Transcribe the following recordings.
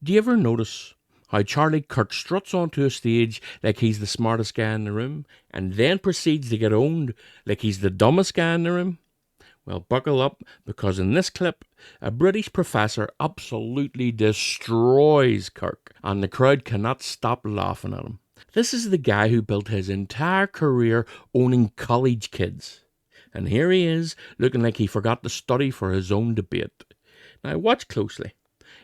Do you ever notice how Charlie Kirk struts onto a stage like he's the smartest guy in the room and then proceeds to get owned like he's the dumbest guy in the room? Well, buckle up, because in this clip, a British professor absolutely destroys Kirk, and the crowd cannot stop laughing at him. This is the guy who built his entire career owning college kids. And here he is, looking like he forgot to study for his own debate. Now watch closely.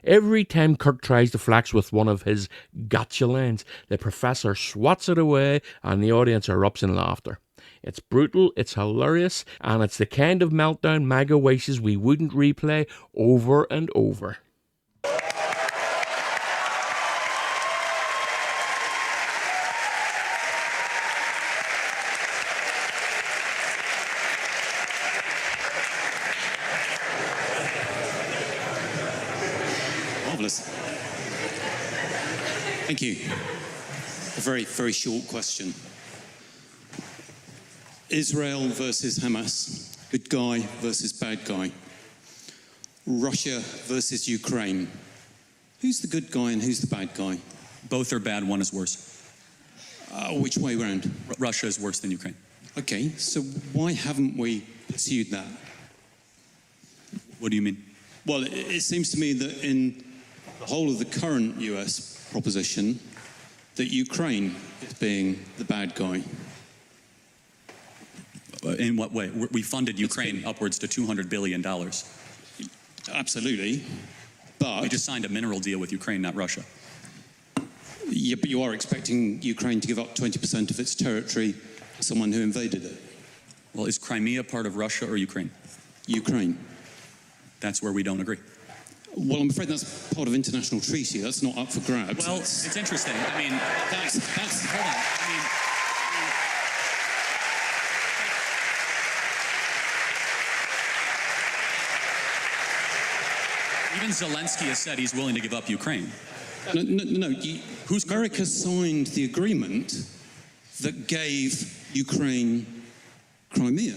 Every time Kirk tries to flex with one of his gotcha lines, the professor swats it away and the audience erupts in laughter. It's brutal, it's hilarious, and it's the kind of meltdown MAGA wishes we wouldn't replay over and over. Marvellous. Thank you. A very, very short question. Israel versus Hamas, good guy versus bad guy. Russia versus Ukraine. Who's the good guy and who's the bad guy? Both are bad, one is worse. Which way round? Russia is worse than Ukraine. Okay, so why haven't we pursued that? What do you mean? Well, it seems to me that in the whole of the current US proposition, that Ukraine is being the bad guy. In what way? We funded Ukraine upwards to $200 billion. Absolutely, but... We just signed a mineral deal with Ukraine, not Russia. Yeah, but you are expecting Ukraine to give up 20% of its territory to someone who invaded it. Well, is Crimea part of Russia or Ukraine? Ukraine. That's where we don't agree. Well, I'm afraid that's part of international treaty. That's not up for grabs. Well, it's interesting. I mean, that's hold on. I mean, even Zelensky has said he's willing to give up Ukraine. No. America signed the agreement that gave Ukraine Crimea.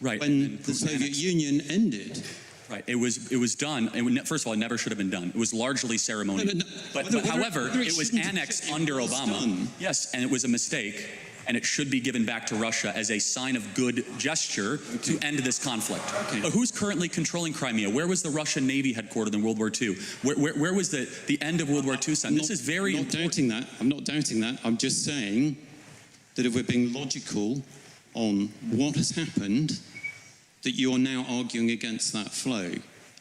Right. When the Soviet Union ended. Right. It was done. First of all, it never should have been done. It was largely ceremonial. But however, it was annexed under Obama. Yes, and it was a mistake. And it should be given back to Russia as a sign of good gesture to end this conflict. Okay. But who's currently controlling Crimea? Where was the Russian Navy headquartered in World War II? Where was the end of World War II? This is very important. I'm not doubting that. I'm just saying that if we're being logical on what has happened, that you are now arguing against that flow.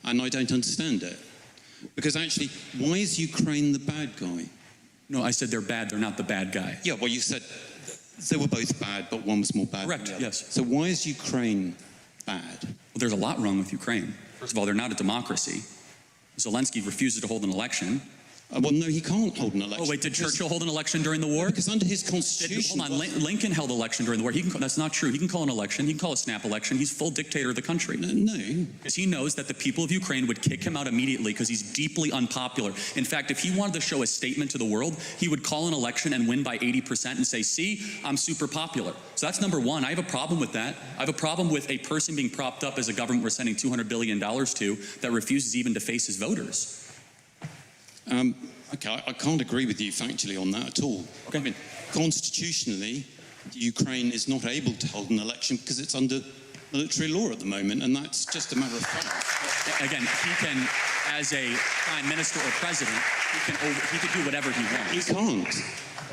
And I don't understand it. Because actually, why is Ukraine the bad guy? No, I said they're bad. They're not the bad guy. Yeah, well, you said they were both bad, but one was more bad. Correct, yes. So why is Ukraine bad? Well, there's a lot wrong with Ukraine. First of all, they're not a democracy. Zelensky refuses to hold an election. Well, no, he can't hold an election. Oh, wait, did Churchill hold an election during the war? Because under his constitution... Hold on, Lincoln held an election during the war. That's not true. He can call an election. He can call a snap election. He's full dictator of the country. No. Because he knows that the people of Ukraine would kick him out immediately because he's deeply unpopular. In fact, if he wanted to show a statement to the world, he would call an election and win by 80% and say, see, I'm super popular. So that's number one. I have a problem with that. I have a problem with a person being propped up as a government we're sending $200 billion to that refuses even to face his voters. Okay, I can't agree with you factually on that at all. Okay. I mean, constitutionally, Ukraine is not able to hold an election because it's under military law at the moment, and that's just a matter of fact. Again, he can, as a prime minister or president, he could do whatever he wants. He can't.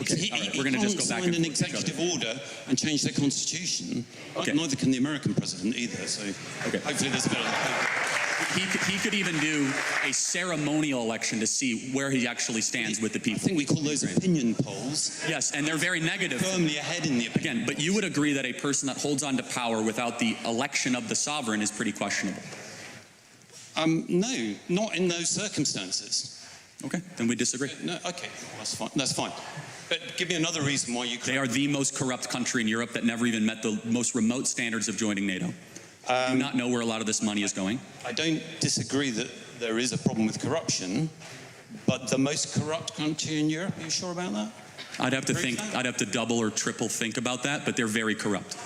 Okay, all right, we're going to just go back and forth. He can't sign an executive order and change their constitution. Okay. Neither can the American president either, so hopefully there's a bit of... He could even do a ceremonial election to see where he actually stands with the people. I think we call those opinion polls. Yes, and they're very negative. Firmly ahead in the opinion. Again, but you would agree that a person that holds on to power without the election of the sovereign is pretty questionable. No, not in those circumstances. Okay, then we disagree. No, okay, that's fine. But give me another reason why They are the most corrupt country in Europe that never even met the most remote standards of joining NATO. Do not know where a lot of this money is going. I don't disagree that there is a problem with corruption, but the most corrupt country in Europe, are you sure about that? I'd have to double or triple think about that, but they're very corrupt.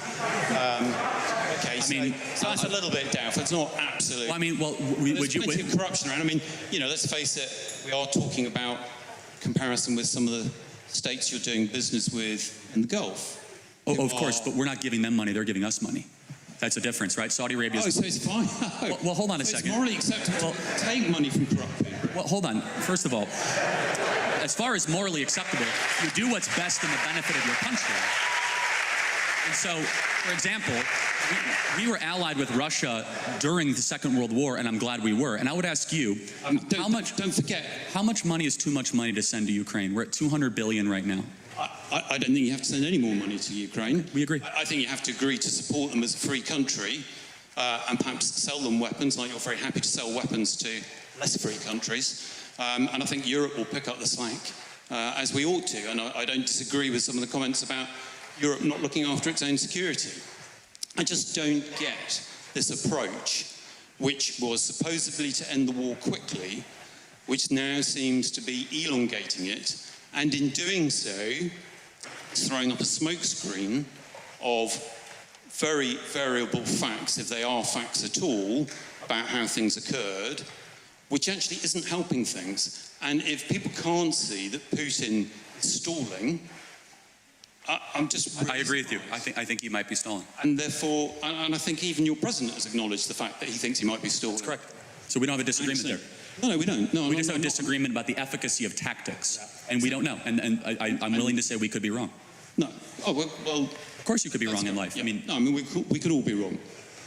Okay, so that's a little bit doubtful. It's not absolute. Well, I mean, there's plenty of corruption around. I mean, let's face it, we are talking about comparison with some of the states you're doing business with in the Gulf. Oh, of course, but we're not giving them money, they're giving us money. That's a difference, right? Saudi Arabia is... Oh, so it's fine. Well, hold on a second. It's morally acceptable to take money from corrupt people. Well, hold on. First of all, as far as morally acceptable, you do what's best in the benefit of your country. And so, for example, we were allied with Russia during the Second World War, and I'm glad we were. And I would ask you, don't forget, how much money is too much money to send to Ukraine? We're at $200 billion right now. I don't think you have to send any more money to Ukraine. We agree. I think you have to agree to support them as a free country and perhaps sell them weapons, like you're very happy to sell weapons to less free countries. And I think Europe will pick up the slack, as we ought to. And I don't disagree with some of the comments about Europe not looking after its own security. I just don't get this approach, which was supposedly to end the war quickly, which now seems to be elongating it. And in doing so, it's throwing up a smokescreen of very variable facts, if they are facts at all, about how things occurred, which actually isn't helping things. And if people can't see that Putin is stalling, I agree with you. I think he might be stalling. And therefore, and I think even your president has acknowledged the fact that he thinks he might be stalling. That's correct. So we don't have a disagreement there. No, we don't. No, we just have a disagreement about the efficacy of tactics, and we don't know. And I'm willing to say we could be wrong. No. Oh well. Of course, you could be wrong in life. Yeah. I mean, we could all be wrong,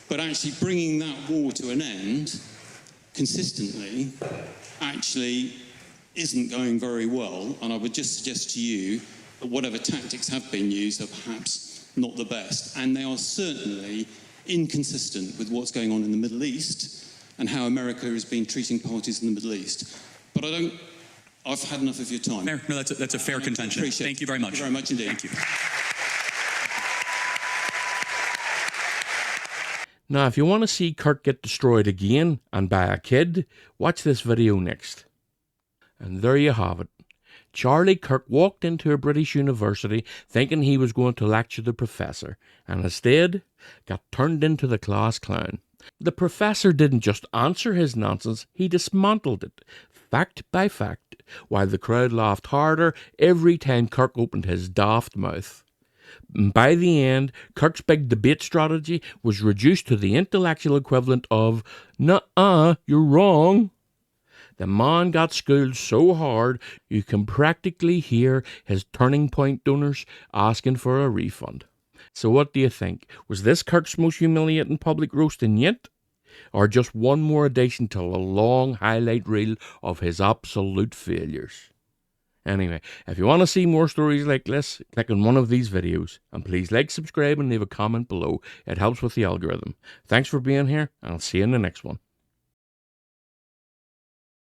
but actually bringing that war to an end consistently actually isn't going very well. And I would just suggest to you that whatever tactics have been used are perhaps not the best, and they are certainly inconsistent with what's going on in the Middle East and how America has been treating parties in the Middle East. But I've had enough of your time. Fair. No, that's a fair contention. Thank you very much. Thank you very much indeed. Thank you. Now, if you want to see Kirk get destroyed again and by a kid, watch this video next. And there you have it. Charlie Kirk walked into a British university thinking he was going to lecture the professor, and instead got turned into the class clown. The professor didn't just answer his nonsense, he dismantled it, fact by fact, while the crowd laughed harder every time Kirk opened his daft mouth. By the end, Kirk's big debate strategy was reduced to the intellectual equivalent of, "Nuh-uh, you're wrong." The man got schooled so hard you can practically hear his Turning Point donors asking for a refund. So what do you think? Was this Kirk's most humiliating public roasting yet? Or just one more addition to a long highlight reel of his absolute failures? Anyway, if you want to see more stories like this, click on one of these videos. And please like, subscribe, and leave a comment below. It helps with the algorithm. Thanks for being here, and I'll see you in the next one.